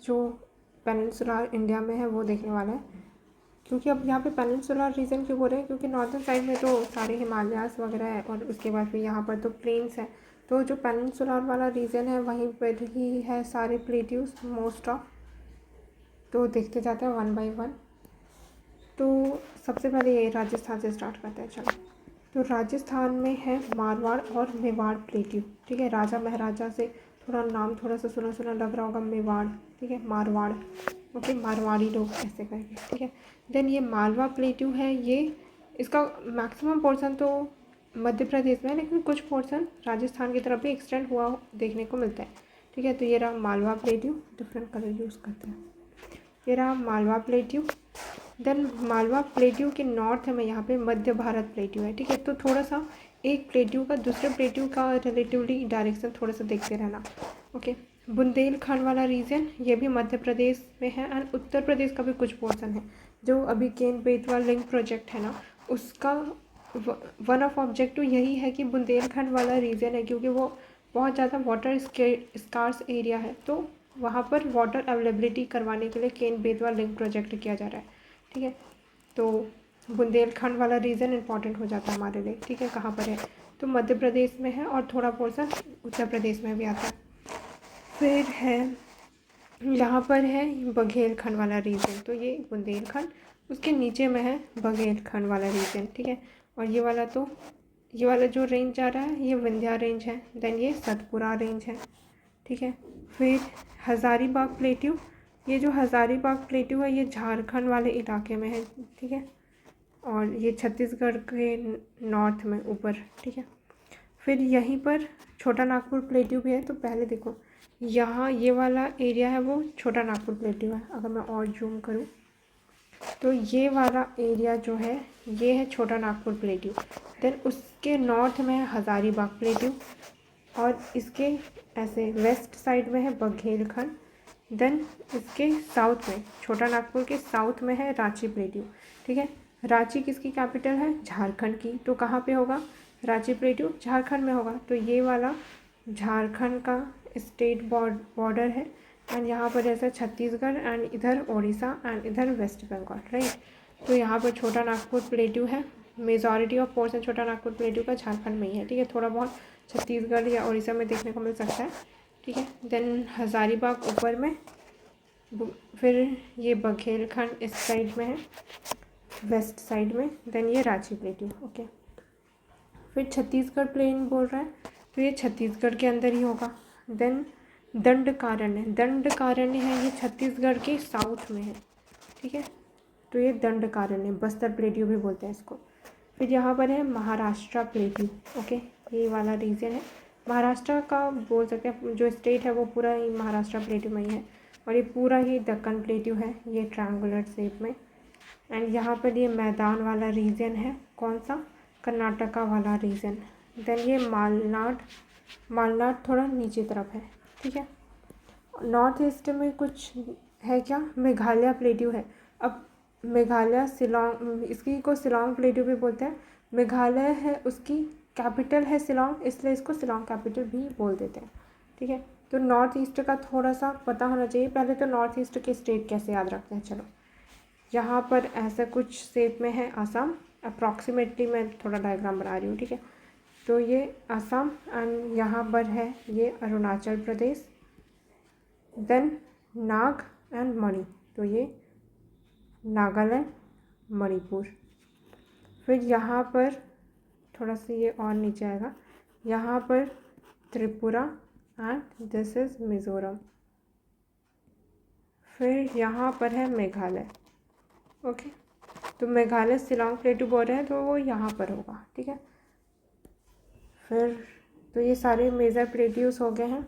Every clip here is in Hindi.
जो पेनिनसुलर इंडिया में है वो देखने वाला है। क्योंकि अब यहाँ पे पेनिनसुलर रीजन क्यों बोल रहे हैं, क्योंकि नॉर्थन साइड में तो सारे हिमालयास वगैरह है और उसके बाद फिर यहाँ पर तो प्लेन्स है। तो जो पेनिनसुलर वाला रीजन है वहीं पर ही है सारे प्लेट्यूज मोस्ट ऑफ। तो देखते जाते हैं वन बाय वन। तो सबसे पहले ये राजस्थान से स्टार्ट करते हैं। चलो, तो राजस्थान में है मारवाड़ और मेवाड़ प्लेट्यू। ठीक है, राजा महाराजा से थोड़ा नाम थोड़ा सा सुना सुना लग रहा होगा, मेवाड़। ठीक है, मारवाड़, ओके, मारवाड़ी लोग ऐसे करके। ठीक है, देन ये मालवा प्लेट्यू है। ये इसका मैक्सिमम पोर्शन तो मध्य प्रदेश में है, लेकिन कुछ पोर्शन राजस्थान की तरफ भी एक्सटेंड हुआ देखने को मिलता है। ठीक है, तो ये रहा Malwa plateau. Different colour use करते हैं। ये रहा Malwa plateau. Then Malwa plateau के नॉर्थ में यहाँ पे मध्य भारत प्लेट्यू है। ठीक है, तो थोड़ा सा एक प्लेट्यू का दूसरे प्लेट्यू का रिलेटिवली डायरेक्शन थोड़ा सा देखते रहना। ओके, बुंदेलखंड वाला रीजन ये भी मध्य प्रदेश में है एंड उत्तर प्रदेश का भी कुछ पोर्शन है। जो अभी केन बेतवा लिंक प्रोजेक्ट है ना, उसका वन ऑफ ऑब्जेक्टिव यही है कि बुंदेलखंड वाला रीजन है, क्योंकि वो बहुत ज़्यादा वाटर स्कार्स एरिया है। तो वहाँ पर वाटर अवेलेबिलिटी करवाने के लिए केन बेतवा लिंक प्रोजेक्ट किया जा रहा है। ठीक है, तो बुंदेलखंड वाला रीजन इंपॉर्टेंट हो जाता है हमारे लिए। ठीक है, कहाँ पर है, तो मध्य प्रदेश में है और थोड़ा पोर्शन उत्तर प्रदेश में भी आता है। फिर है यहाँ पर है बघेलखंड वाला रीजन। तो ये बुंदेलखंड, उसके नीचे में है बघेलखंड वाला रीजन। ठीक है, और ये वाला जो रेंज आ रहा है ये विंध्या रेंज है। देन ये सतपुरा रेंज है। ठीक है, फिर हज़ारीबाग प्लेट्यू। ये जो हज़ारीबाग प्लेट्यू है ये झारखंड वाले इलाके में है। ठीक है, और ये छत्तीसगढ़ के नॉर्थ में ऊपर। ठीक है, फिर यहीं पर छोटा नागपुर प्लेट्यू भी है। तो पहले देखो, यहाँ ये वाला एरिया है वो छोटा नागपुर प्लेट्यू है। अगर मैं और जूम करूँ तो ये वाला एरिया जो है ये है छोटा नागपुर प्लेट्यू। देन उसके नॉर्थ में है हज़ारीबाग प्लेट्यू और इसके ऐसे वेस्ट साइड में है बघेलखंड। देन इसके साउथ में, छोटा नागपुर के साउथ में है रांची प्लेट्यू। ठीक है, रांची किसकी कैपिटल है, झारखंड की। तो कहाँ पे होगा रांची प्लेट्यू, झारखंड में होगा। तो ये वाला झारखंड का स्टेट बॉर्डर है एंड यहाँ पर जैसे छत्तीसगढ़ एंड इधर उड़ीसा एंड इधर वेस्ट बंगाल, राइट। तो यहाँ पर छोटा नागपुर प्लेट्यू है। मेजॉरिटी ऑफ पोर्शन छोटा नागपुर प्लेट्यू का झारखंड में ही है। ठीक है, थोड़ा बहुत छत्तीसगढ़ या उड़ीसा में देखने को मिल सकता है। ठीक है, देन हज़ारीबाग ऊपर में, फिर ये बघेलखंड इस साइड में है वेस्ट साइड में। देन ये रांची प्लेट्यू। ओके, फिर छत्तीसगढ़ प्लेन बोल रहा है तो ये छत्तीसगढ़ के अंदर ही होगा। देन दंडकारण्य है, ये छत्तीसगढ़ के साउथ में है। ठीक है, तो ये दंडकारण्य, बस्तर प्लेट्यू भी बोलते हैं इसको। फिर यहाँ पर है महाराष्ट्र प्लेट्यू। ओके, ये वाला रीजन है महाराष्ट्र का, बोल सकते हैं जो स्टेट है वो पूरा ही महाराष्ट्र प्लेट्यू में ही है। और ये पूरा ही दक्कन प्लेट्यू है, ये ट्रायंगुलर शेप में। एंड यहाँ पर ये मैदान वाला रीजन है, कौन सा, कर्नाटका वाला रीजन। देन ये मालनाड थोड़ा नीचे तरफ है। ठीक है, नॉर्थ ईस्ट में कुछ है क्या, मेघालय प्लेट्यू है। अब मेघालय शिलोंग, इसकी को शिलोंग प्लेट्यू भी बोलते हैं। मेघालय है, उसकी कैपिटल है शिलोंग, इसलिए इसको शिलोंग कैपिटल भी बोल देते हैं। ठीक है, तो नॉर्थ ईस्ट का थोड़ा सा पता होना चाहिए। पहले तो नॉर्थ ईस्ट के स्टेट कैसे याद रखते हैं। चलो, यहाँ पर ऐसा कुछ शेप में है आसाम, अप्रॉक्सीमेटली मैं थोड़ा डायग्राम बना रही हूँ। ठीक है, तो ये आसाम एंड यहाँ पर है ये Arunachal Pradesh. Then Nag and मणि, तो ये नागालैंड, मणिपुर। फिर यहाँ पर थोड़ा सा ये और नीचे आएगा, यहाँ पर Tripura and this is Mizoram. फिर यहाँ पर है मेघालय। ओके, तो मेघालय शिलोंग प्लेट्यू बोल रहे हैं तो वो यहाँ पर होगा। ठीक है, फिर तो ये सारे मेजर प्लेट्यूज हो गए हैं।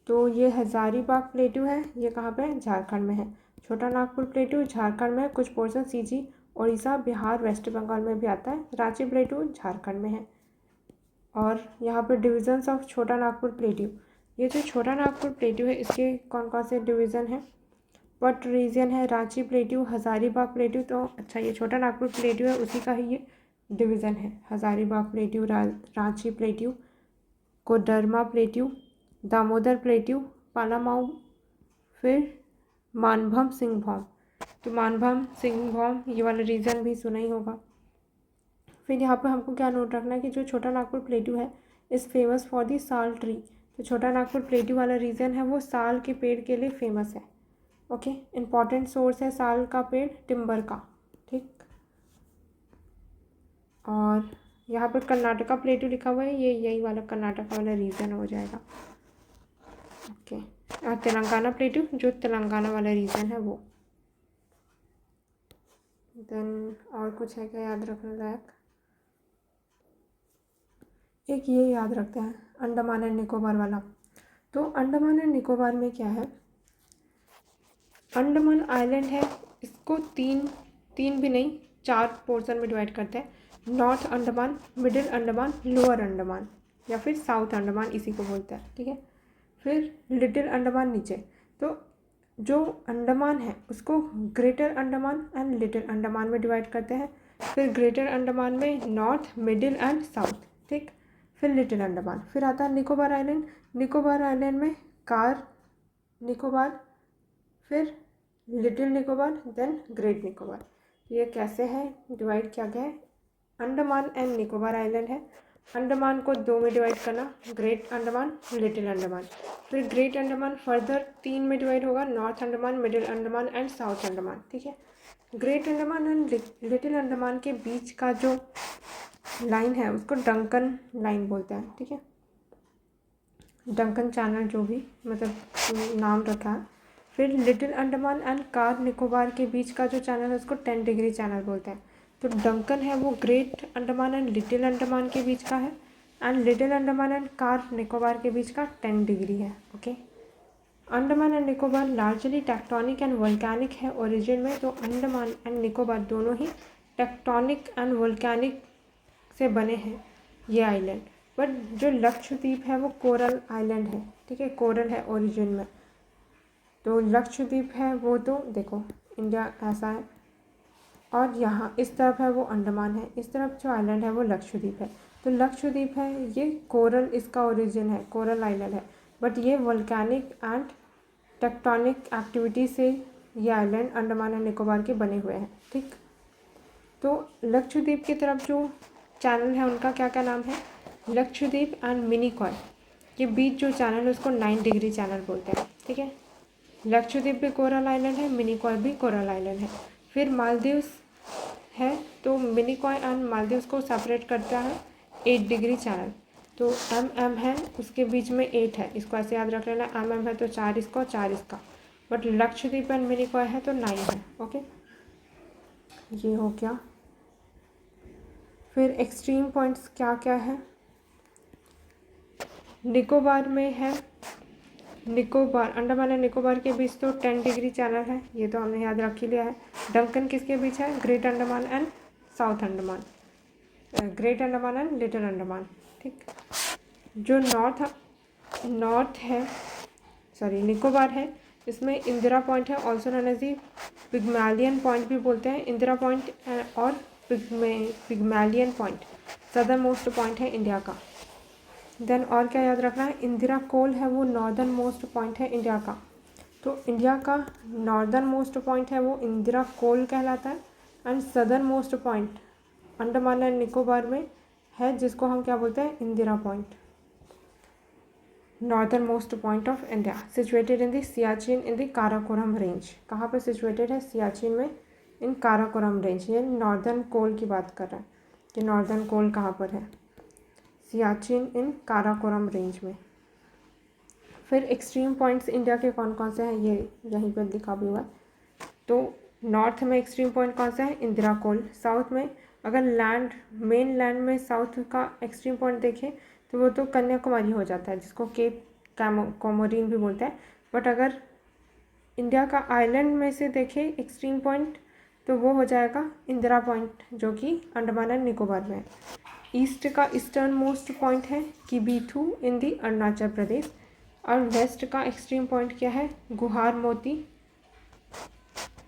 तो ये हज़ारीबाग प्लेट्यू है, ये कहाँ पे है, झारखंड में है। छोटा नागपुर प्लेट्यू झारखंड में है, कुछ portion CG Orissa Bihar West Bengal में भी आता है। रांची प्लेट्यू झारखंड में है। और यहाँ पर डिविजन्स ऑफ छोटा नागपुर प्लेट्यू, ये जो छोटा नागपुर प्लेट्यू है इसके कौन कौन से डिवीज़न है, वट रीजन है, रांची प्लेट्यू, हज़ारीबाग प्लेट्यू। तो अच्छा, ये छोटा नागपुर प्लेट्यू है उसी का ही ये डिवीज़न है। Hazaribagh plateau, Ranchi plateau, Koderma plateau, Damodar plateau, Palamau, फिर मानभम सिंघभौम, तो मानभम सिंघभौम ये वाला रीजन भी सुना ही होगा। फिर यहाँ पर हमको क्या नोट रखना है कि जो छोटा नागपुर प्लेटू है इज़ फेमस फॉर दी साल ट्री, तो छोटा नागपुर प्लेटू वाला रीजन है वो साल के पेड़ के लिए फेमस है। ओके, इम्पॉर्टेंट सोर्स है साल का पेड़ टिम्बर का, ठीक। और यहाँ पर कर्नाटका प्लेटू लिखा हुआ है, ये यही वाला कर्नाटका वाला रीजन हो जाएगा। ओके, और तेलंगाना प्लेटू जो तेलंगाना वाला रीजन है वो। देन और कुछ है क्या याद रखने लायक? एक ये याद रखते हैं अंडमान एंड निकोबार वाला। तो अंडमान एंड निकोबार में क्या है, अंडमान आइलैंड है, इसको तीन भी नहीं 4 पोर्शन में डिवाइड करते हैं। North Andaman, middle Andaman, lower Andaman या फिर साउथ अंडमान इसी को बोलते हैं, ठीक है। फिर लिटिल अंडमान नीचे, तो जो अंडमान है उसको greater Andaman and Little Andaman में डिवाइड करते हैं। फिर ग्रेटर अंडमान में नॉर्थ, मिडिल एंड साउथ, ठीक। फिर लिटिल अंडमान, फिर आता है निकोबार आइलैंड। निकोबार आइलैंड में कार निकोबार, फिर Little Nicobar, then Great Nicobar. ये कैसे है डिवाइड किया गया है? अंडमान एंड निकोबार आइलैंड है, अंडमान को 2 में डिवाइड करना, ग्रेट अंडमान, लिटिल अंडमान। फिर ग्रेट अंडमान फर्दर 3 में डिवाइड होगा, north Andaman, middle Andaman and South Andaman, ठीक है। Great Andaman and Little Andaman के बीच का जो लाइन है उसको डंकन लाइन बोलते हैं, ठीक है। डंकन चैनल जो भी मतलब नाम रखा है। फिर little Andaman and car Nicobar के बीच का जो चैनल है उसको 10 डिग्री चैनल बोलते हैं। तो डंकन है वो great Andaman and Little Andaman के बीच का है, and Little Andaman and car Nicobar के बीच का 10 डिग्री है। Okay, Andaman and Nicobar largely tectonic and volcanic है ओरिजिन में, तो अंडमान एंड निकोबार दोनों ही टेक्टोनिक एंड वोल्केनिक से बने हैं ये आइलैंड। बट जो लक्षद्वीप है वो कोरल आइलैंड है, ठीक है, कोरल है ओरिजिन में। तो लक्षद्वीप है वो तो देखो इंडिया ऐसा है, और यहाँ इस तरफ है वो अंडमान है, इस तरफ जो आइलैंड है वो लक्षद्वीप है। तो लक्षद्वीप है ये कोरल, इसका ओरिजिन है, कोरल आइलैंड है। बट ये वोल्केनिक एंड टेक्टोनिक एक्टिविटी से ये आइलैंड अंडमान एंड निकोबार के बने हुए हैं, ठीक। तो लक्षद्वीप की तरफ जो चैनल है उनका क्या क्या नाम है? लक्षद्वीप एंड मिनिकॉय के बीच जो चैनल है उसको 9 डिग्री चैनल बोलते हैं, ठीक है। लक्षद्वीप भी कोरल आइलैंड है, मिनिकॉय भी कोरल आइलैंड है। फिर मालदीव्स है, तो मिनिकॉय एंड मालदीव्स को सेपरेट करता है 8 डिग्री चैनल। तो एम है उसके बीच में 8 है, इसको ऐसे याद रख लेना, एम है तो 4 इसका 4 इसका। बट लक्षद्वीप एंड मिनिकॉय है तो 9 है। ओके, ये हो गया। फिर एक्सट्रीम पॉइंट्स क्या क्या है? निकोबार में है, निकोबार अंडमान एंड निकोबार के बीच तो 10 डिग्री चैनल है, ये तो हमने याद रख ही लिया है। डंकन किसके बीच है? Great Andaman and South Andaman, Great Andaman and Little Andaman, ठीक। जो नॉर्थ है, सॉरी निकोबार है, इसमें इंदिरा पॉइंट है, also known as the Pygmalion Point भी बोलते हैं। इंदिरा पॉइंट और Pygmalion Point southern most point है इंडिया का। देन और क्या याद रखना है? इंदिरा कोल है वो नॉर्दर्न मोस्ट पॉइंट है इंडिया का। तो इंडिया का नॉर्दर्न मोस्ट पॉइंट है वो इंदिरा कोल कहलाता है, and southern most point Andaman and Nicobar में है जिसको हम क्या बोलते हैं? Indira point. Northern most point of India situated in the Siachen in the Karakoram range. कहाँ पर सिचुएटेड है? सियाचिन में, इन काराकोरम रेंज। ये नॉर्दर्न कोल की बात कर रहा है कि नॉर्दर्न कोल कहाँ पर है, सियाचिन इन काराकोरम रेंज में। फिर एक्सट्रीम पॉइंट्स इंडिया के कौन कौन से हैं ये यहीं पर लिखा भी हुआ है। तो नॉर्थ में एक्सट्रीम पॉइंट कौन सा है? इंदिरा कोल। साउथ में अगर मेन लैंड में साउथ का एक्सट्रीम पॉइंट देखें तो वो तो कन्याकुमारी हो जाता है, जिसको केप कोमोरिन भी बोलते हैं। बट अगर इंडिया का आइलैंड में से देखें एक्सट्रीम पॉइंट तो वो हो जाएगा इंदिरा पॉइंट, जो कि अंडमान एंड निकोबार में है। ईस्ट का ईस्टर्न मोस्ट पॉइंट है किबीथू इन दी अरुणाचल प्रदेश, और वेस्ट का एक्सट्रीम पॉइंट क्या है? गुहार मोती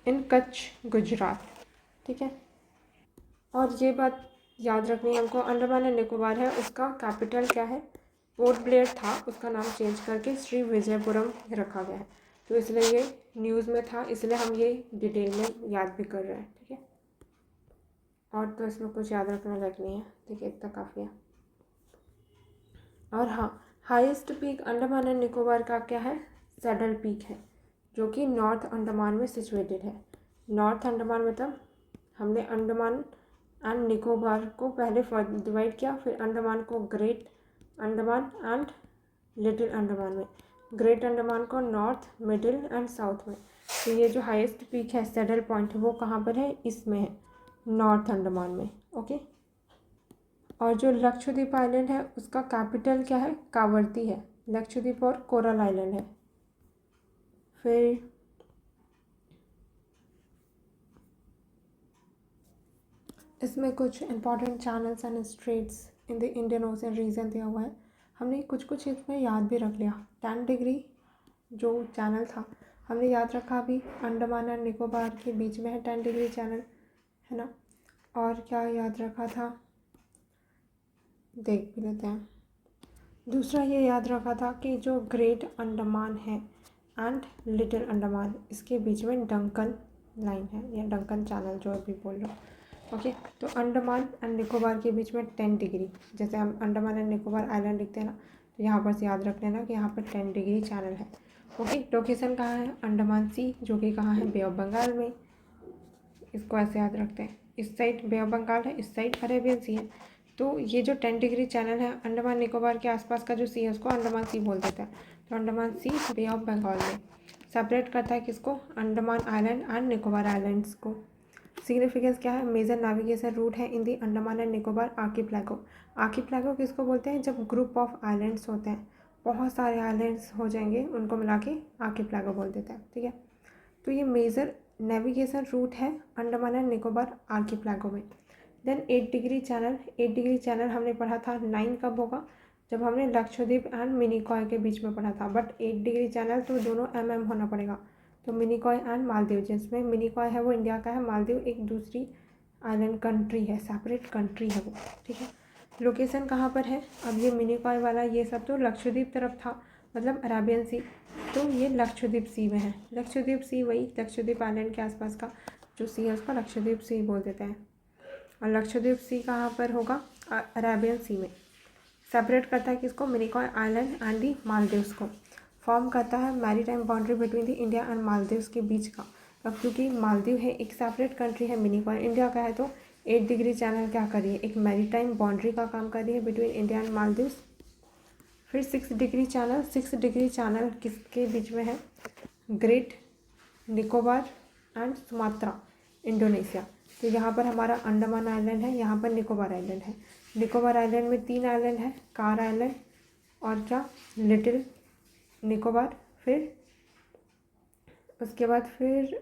इन कच्छ गुजरात, ठीक है। और ये बात याद रखनी है हमको, अंडमान एंड निकोबार है उसका कैपिटल क्या है? पोर्ट ब्लेयर था, उसका नाम चेंज करके श्री विजयपुरम रखा गया है। तो इसलिए ये न्यूज़ में था, इसलिए हम ये डिटेल में याद भी कर रहे हैं। ठीक है, और तो इसमें कुछ याद रखने लायक नहीं है। ठीक है, इतना काफ़ी है। और हाँ, highest peak Andaman and Nicobar का क्या है? सैडल पीक है, जो कि नॉर्थ अंडमान में सिचुएटेड है। नॉर्थ अंडमान मतलब हमने अंडमान एंड निकोबार को पहले डिवाइड किया, फिर अंडमान को great Andaman and Little Andaman में, ग्रेट अंडमान को नॉर्थ, मिडिल एंड साउथ में। तो ये जो हाईएस्ट पीक है, सैडल पॉइंट, वो कहाँ पर है? इसमें है, नॉर्थ अंडमान में। ओके, और जो लक्षद्वीप आइलैंड है उसका कैपिटल क्या है? कावरती है। लक्षद्वीप और कोरल आइलैंड है। फिर इसमें कुछ important channels and straits in the Indian Ocean region दिया हुआ है। हमने कुछ कुछ इसमें याद भी रख लिया। 10 डिग्री जो चैनल था हमने याद रखा, अभी अंडमान एंड निकोबार के बीच में है 10 डिग्री चैनल, है ना। और क्या याद रखा था, देख भी लेते हैं। दूसरा ये याद रखा था कि जो ग्रेट अंडमान है एंड लिटिल अंडमान, इसके बीच में डंकन लाइन है, या डंकन चैनल जो अभी बोल रहा हूँ। ओके, तो अंडमान एंड निकोबार के बीच में 10 डिग्री, जैसे हम अंडमान एंड निकोबार आइलैंड लिखते हैं ना, तो यहाँ पर से याद रख लेना कि यहाँ पर 10 डिग्री चैनल है। ओके, लोकेशन कहाँ है? अंडमान सी, जो कि कहाँ है? बे ऑफ बंगाल में। इसको ऐसे याद रखते हैं, इस साइड बे ऑफ बंगाल है, इस साइड अरेबियन सी है। तो ये जो 10 डिग्री चैनल है, अंडमान निकोबार के आसपास का जो सी है उसको अंडमान सी बोल देते हैं। तो अंडमान सी बे ऑफ बंगाल में सेपरेट करता है किसको? Andaman island and Nicobar islands को। सिग्निफिकेंस क्या है? मेजर नेविगेशन रूट है इन दी अंडमान एंड निकोबार आर्कीप्लागो। आर्कीप्लागो किसको बोलते हैं? जब ग्रुप ऑफ आइलैंड्स होते हैं, बहुत सारे आइलैंड्स हो जाएंगे, उनको मिला के आर्कीप्लागो बोल देते हैं। ठीक है, तो ये मेजर नेविगेशन रूट है अंडमान एंड निकोबार आर्कीप्लागो में। Then 8 degree channel, 8 degree channel हमने पढ़ा था 9 कब होगा? जब हमने लक्षद्वीप एंड मिनिकॉय के बीच में पढ़ा था। बट 8 डिग्री चैनल तो दोनों होना पड़ेगा। तो मिनिकॉय एंड मालदीव, जिसमें मिनिकॉय है वो इंडिया का है, मालदीव एक दूसरी आइलैंड कंट्री है, सेपरेट कंट्री है वो। ठीक है, लोकेशन कहाँ पर है? अब ये मिनिकॉय वाला ये सब तो लक्षद्वीप तरफ था, मतलब अरेबियन सी, तो ये लक्षद्वीप सी में है। लक्षद्वीप सी वही लक्षद्वीप आइलैंड के आसपास का जो सी है उसका लक्षद्वीप सी बोल देते हैं। और लक्षद्वीप सी कहाँ पर होगा? अरेबियन सी में। सेपरेट करता है किसको? मिनिकॉय आइलैंड एंड दी मालदीव्स को। फॉर्म करता है maritime boundary between the India and Maldives के बीच का। अब क्योंकि मालदीव है एक सेपरेट कंट्री है, मिनिकॉय इंडिया का है, तो 8 डिग्री चैनल क्या कर रही है? एक मैरीटाइम बाउंड्री का काम कर रही है बिटवीन इंडिया एंड मालदीव्स। फिर 6 डिग्री चैनल, 6 डिग्री चैनल किसके बीच में है? Great Nicobar and Sumatra, Indonesia. तो यहाँ पर हमारा अंडमान आइलैंड है, यहाँ पर निकोबार आइलैंड है। निकोबार आइलैंड में 3 आइलैंड है, कार आइलैंड और क्या? लिटिल निकोबार। फिर उसके बाद फिर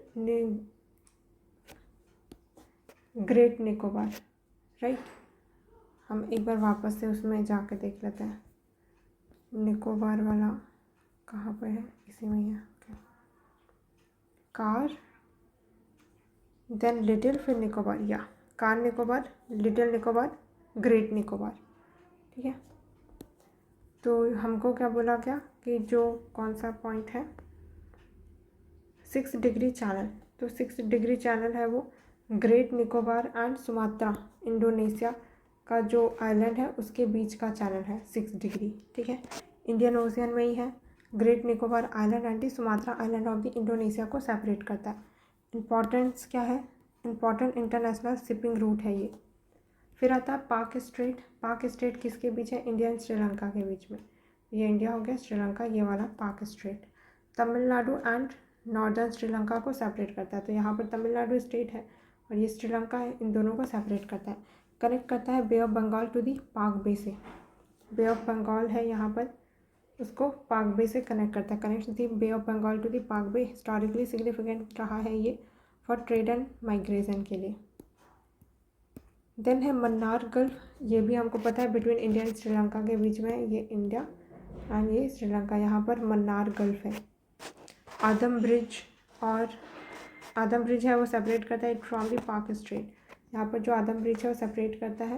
ग्रेट निकोबार, राइट। हम एक बार वापस से उसमें जाके देख लेते हैं, निकोबार वाला कहाँ पर है? इसी में ही है। कार, देन लिटिल, फिर निकोबार, या car Nicobar, little Nicobar, great Nicobar. ठीक है, तो हमको क्या बोला गया कि जो कौन सा पॉइंट है? 6 डिग्री चैनल। तो 6 डिग्री चैनल है वो great Nicobar and Sumatra, Indonesia का जो आइलैंड है उसके बीच का चैनल है 6 डिग्री। ठीक है, इंडियन ओशियन में ही है। Great Nicobar island and Sumatra island of the Indonesia को सेपरेट करता है। इम्पॉर्टेंस क्या है? इम्पॉर्टेंट इंटरनेशनल शिपिंग रूट है ये। फिर आता है पाक स्ट्रेट। पाक स्ट्रेट किसके बीच है? इंडिया एंड श्रीलंका के बीच में। ये इंडिया हो गया, श्रीलंका ये वाला पाक straight. Tamil Nadu and northern Sri Lanka को सेपरेट करता है। तो यहाँ पर तमिलनाडु स्टेट है और ये श्रीलंका है, इन दोनों को सेपरेट करता है। कनेक्ट करता है बे of Bengal to the Palk बे से। बे ऑफ बंगाल है यहाँ पर, उसको पाक बे से कनेक्ट करता है। Connect the Bay of Bengal to the Palk Bay. Historically significant रहा है ये फॉर ट्रेड एंड माइग्रेशन के लिए। देन है मन्नार गल्फ, ये भी हमको पता है बिटवीन इंडिया एंड श्रीलंका के बीच में है। ये इंडिया एंड ये श्रीलंका, यहाँ पर मन्नार गल्फ है। आदम ब्रिज, और आदम ब्रिज है वो सेपरेट करता है फ्रॉम दी पाक स्ट्रेट। यहाँ पर जो आदम ब्रिज है वो सेपरेट करता है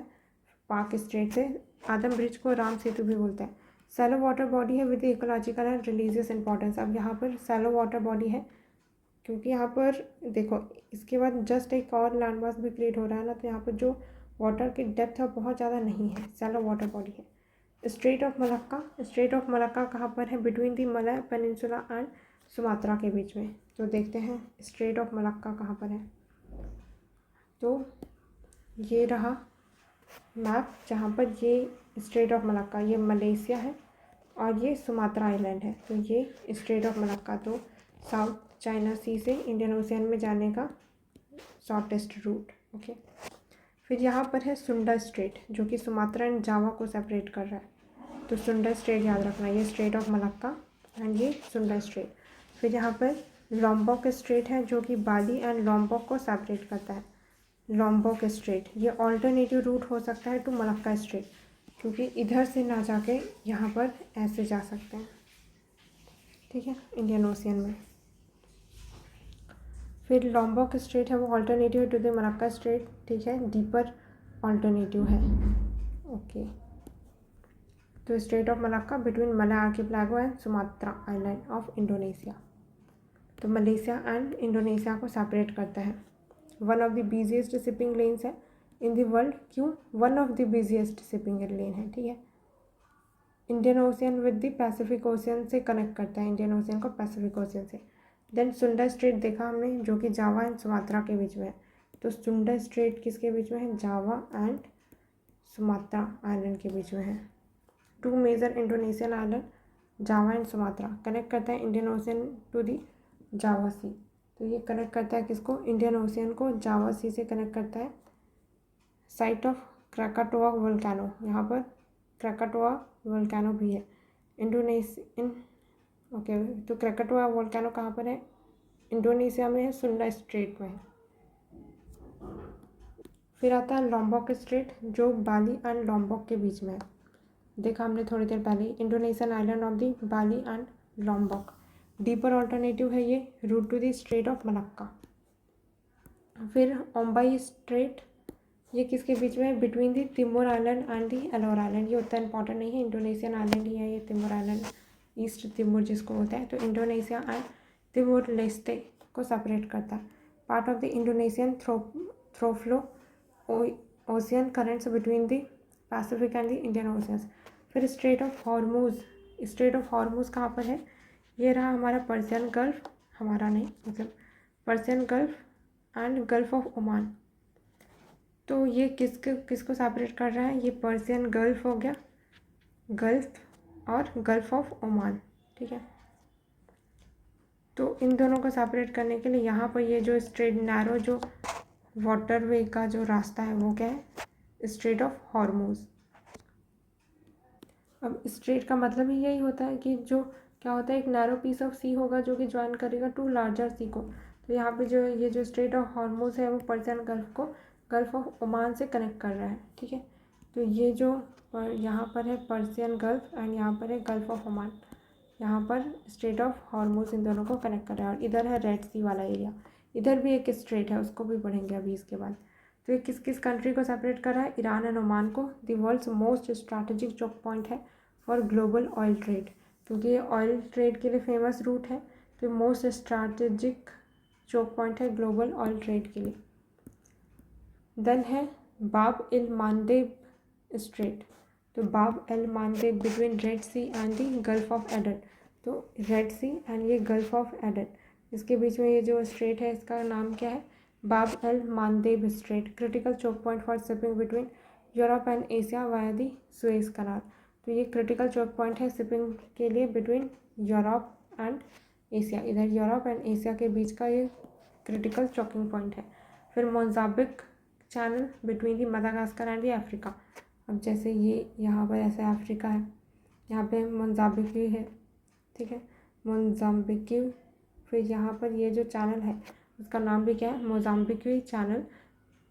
पाक स्ट्रेट से। आदम ब्रिज को राम सेतु भी बोलते हैं। सैलो वाटर बॉडी है with ecological and religious importance. अब यहाँ पर सैलो वाटर बॉडी है क्योंकि यहाँ पर देखो इसके बाद जस्ट एक और लैंडमास भी क्रिएट हो रहा है ना, तो यहाँ पर जो वाटर की डेप्थ है बहुत ज़्यादा नहीं है, सैलो वाटर बॉडी है। Straight of Malacca, straight of Malacca कहाँ पर है? Between the Malay peninsula and Sumatra के बीच में। तो देखते हैं स्ट्रेट ऑफ मलक्का कहाँ पर है। तो ये रहा मैप जहाँ पर ये स्ट्रेट ऑफ मलक्का, ये मलेशिया है और ये सुमात्रा आइलैंड है। तो ये स्ट्रेट ऑफ मलक्का, तो साउथ चाइना सी से इंडियन ओशियन में जाने का शॉर्टेस्ट रूट। ओके, फिर यहाँ पर है सुंडा स्ट्रेट जो कि सुमात्रा एंड जावा को सेपरेट कर रहा है। तो सुंडा स्ट्रेट याद रखना, ये स्ट्रेट ऑफ मलक्का एंड ये सुंडा स्ट्रेट। फिर यहाँ पर लॉम्बॉक स्ट्रेट है जो कि बाली एंड लॉम्बॉक को सेपरेट करता है। लॉम्बॉक स्ट्रेट ये ऑल्टरनेटिव रूट हो सकता है टू मलक्का स्ट्रेट, क्योंकि इधर से ना जाके यहाँ पर ऐसे जा सकते हैं, ठीक है, इंडियन ओशियन में। फिर लॉम्बॉक स्ट्रेट है वो alternative to the Malacca strait, ठीक है, डीपर ऑल्टरनेटिव है। ओके, तो strait of Malacca between Malay archipelago and Sumatra island of Indonesia, तो मलेशिया एंड इंडोनेशिया को सेपरेट करता है। One of the busiest shipping lanes है इन द वर्ल्ड। क्यों? One of the busiest shipping lane है, ठीक है। Indian Ocean with the Pacific Ocean से कनेक्ट करता है, इंडियन ओशियन को पैसिफिक ओशियन से। देन सुंडा स्ट्रेट देखा हमने जो कि जावा एंड सुमात्रा के बीच में है। तो सुंडा स्ट्रेट किसके बीच में है? जावा एंड सुमात्रा आइलैंड के बीच में है। Two major Indonesian island Java and Sumatra connect करता है Indian Ocean to the Java Sea. तो ये कनेक्ट करता है किसको? इंडियन ओशियन को जावा सी से कनेक्ट करता है। साइट ऑफ क्रैकाटोआ वोल्केनो, यहाँ पर क्रैकाटोआ वोल्केनो भी है इंडोनेशियन। ओके, तो क्रैकाटोआ वोल्केनो कहाँ पर है? इंडोनेशिया में है, सुंडा स्ट्रेट में है। फिर आता है लॉम्बॉक स्ट्रेट जो बाली एंड लॉम्बॉक के बीच में है। देखा हमने थोड़ी देर पहले, Indonesian island of the Bali and Lombok. Deeper alternative है ये route to the strait of Malacca. फिर ओम्बाई स्ट्रेट ये किसके बीच में है? Between the Timor island and the Alor island. ये उतना इंपॉर्टेंट नहीं है, इंडोनेशियन आइलैंड ही है ये तिमोर आइलैंड, ईस्ट तिमोर जिसको होता है। तो इंडोनेशिया एंड तिमोर लेस्टे को सेपरेट करता है। Part of the Indonesian throughflow ocean currents between the Pacific and the Indian oceans. फिर strait of Hormuz, strait of Hormuz कहाँ पर है? ये रहा हमारा पर्शियन गल्फ, हमारा नहीं मतलब Persian gulf and gulf of Oman. तो ये किसको सेपरेट कर रहा है? ये पर्शियन गल्फ हो गया, गल्फ और गल्फ ऑफ ओमान, ठीक है। तो इन दोनों को सेपरेट करने के लिए यहाँ पर ये जो स्ट्रेट नैरो जो वाटरवे का जो रास्ता है वो क्या है? Straight of Hormuz. अब स्ट्रेट का मतलब ही यही होता है कि जो क्या होता है, एक नैरो पीस ऑफ सी होगा जो कि ज्वाइन करेगा टू लार्जर सी को। तो यहाँ पे जो ये जो स्ट्रेट ऑफ हॉर्मूज है वो पर्शियन गल्फ को गल्फ ऑफ ओमान से कनेक्ट कर रहा है, ठीक है। तो ये जो यहाँ पर है पर्शियन गल्फ एंड यहाँ पर है गल्फ ऑफ ओमान, यहाँ पर स्ट्रेट ऑफ हॉर्मूज इन दोनों को कनेक्ट कर रहा है। और इधर है रेड सी वाला एरिया, इधर भी एक स्ट्रेट है, उसको भी पढ़ेंगे अभी इसके बाद। तो ये किस किस कंट्री को सेपरेट कर रहा है? ईरान एंड ओमान को। The world's most strategic choke point है फॉर ग्लोबल ऑयल ट्रेड, क्योंकि ये ऑयल ट्रेड के लिए फेमस रूट है। तो मोस्ट स्ट्रैटेजिक चोक पॉइंट है ग्लोबल ऑयल ट्रेड के लिए। देन है बाब एल मांदेब स्ट्रेट। तो Bab el Mandeb between Red Sea and the Gulf of Aden. तो रेड सी एंड ये गल्फ ऑफ एडन, इसके बीच में ये जो स्ट्रेट है इसका नाम क्या है? Bab el Mandeb strait. Critical choke point for shipping between Europe and Asia via the Suez Canal. तो ये क्रिटिकल चोक पॉइंट है शिपिंग के लिए बिटवीन यूरोप एंड एशिया, इधर यूरोप एंड एशिया के बीच का ये क्रिटिकल चोकिंग पॉइंट है। फिर Mozambique channel between the Madagascar and the Africa. अब जैसे ये यहाँ पर ऐसा अफ्रीका है, यहाँ पे मोजाम्बिक है, ठीक है, मोजाम्बिक। फिर यहाँ पर ये जो चैनल है उसका नाम भी क्या है? Mozambique channel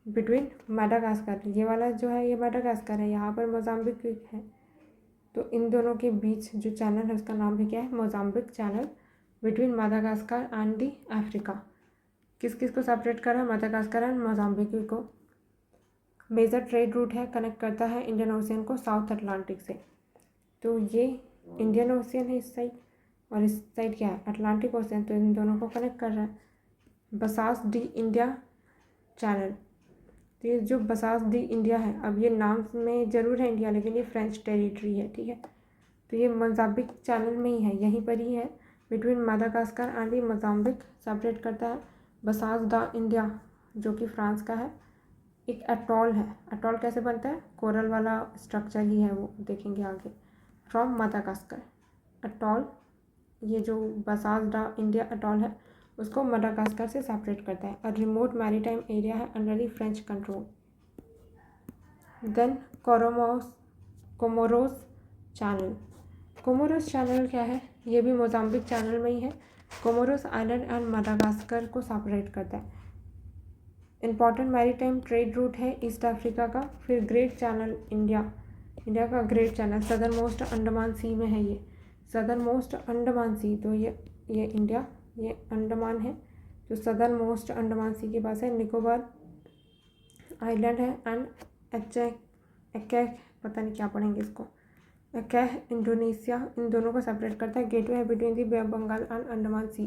between Madagascar. ये वाला जो है ये मडागास्कर है, यहाँ पर मोजाम्बिक है। तो इन दोनों के बीच जो चैनल है उसका नाम भी क्या है? Mozambique channel between Madagascar and the Africa. किस किस को सेपरेट कर रहा है? मडागास्कर एंड मोजाम्बिक को। मेजर ट्रेड रूट है, कनेक्ट करता है इंडियन ओशियन को साउथ अटलांटिक से। तो ये इंडियन ओशियन है इस साइड, और इस साइड क्या है, अटलांटिक ओशियन, तो इन दोनों को कनेक्ट कर रहा है। बसास डी इंडिया चैनल, तो ये जो बसास डी इंडिया है, अब ये नाम में ज़रूर है इंडिया, लेकिन ये फ्रेंच टेरिटरी है, ठीक है। तो ये मोजाम्बिक चैनल में ही है, यहीं पर ही है, between Madagascar and the Mozambique, separate करता है। बसास द इंडिया जो कि फ्रांस का है, एक अटॉल है। अटॉल कैसे बनता है, कोरल वाला स्ट्रक्चर ही है, वो देखेंगे आगे। फ्रॉम मादागास्कर अटॉल, ये जो बसास द इंडिया अटॉल है उसको मादागास्कर से सेपरेट करता है। अ रिमोट मैरीटाइम एरिया है under the French control. Then Comoros channel, Comoros channel क्या है, ये भी मोजाम्बिक चैनल में ही है। कोमोरोस आइलैंड एंड मादागास्कर को सेपरेट करता है। इम्पॉर्टेंट मैरीटाइम ट्रेड रूट है ईस्ट अफ्रीका का। फिर ग्रेट चैनल, इंडिया का Great Channel southern most Andaman sea में है, ये सदर्न मोस्ट अंडमान सी, तो ये इंडिया, ये अंडमान है, जो सदर्न मोस्ट अंडमान सी के पास है। निकोबार आइलैंड है एंड एक्के, पता नहीं क्या पढ़ेंगे इसको, एक्के इंडोनेशिया, इन दोनों को सेपरेट करता है। गेटवे है between the Bay of Bengal and Andaman Sea.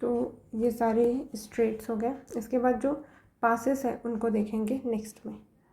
तो ये सारे स्ट्रेट्स हो गए। इसके बाद जो पासेस है उनको देखेंगे नेक्स्ट में।